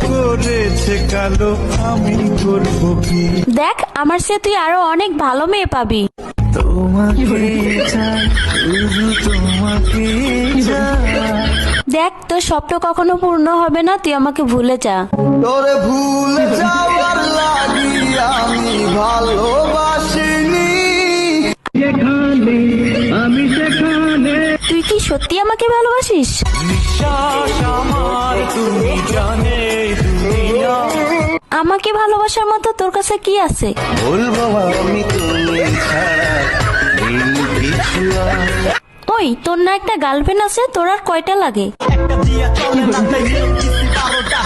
করেছে কালো, আমি করব কি? দেখ আমার চেয়ে তুই আরো অনেক ভালো মেয়ে পাবি। তোমাকে চাই, শুধু তোমাকে চাই। দেখ তোর স্বপ্ন কখনো পূর্ণ হবে না, তুই আমাকে ভুলে যা। তোরে ভুলে যাওয়ার লাগি আমি ভালোবাসিনি। তুই কি সত্যি আমাকে ভালোবাসিস? বিশ্বাস আমার তুমি জানে দুনিয়া। আমাকে ভালোবাসার মতো তোর কাছে কি আছে? বলবো আমি তুমি ছাড়া এই কিছু আর। ওই তোর না একটা গার্লফ্রেন্ড আছে, তোর আর কয়টা লাগে? একটা দিয়া চলে না তাই কিছু বারোটা।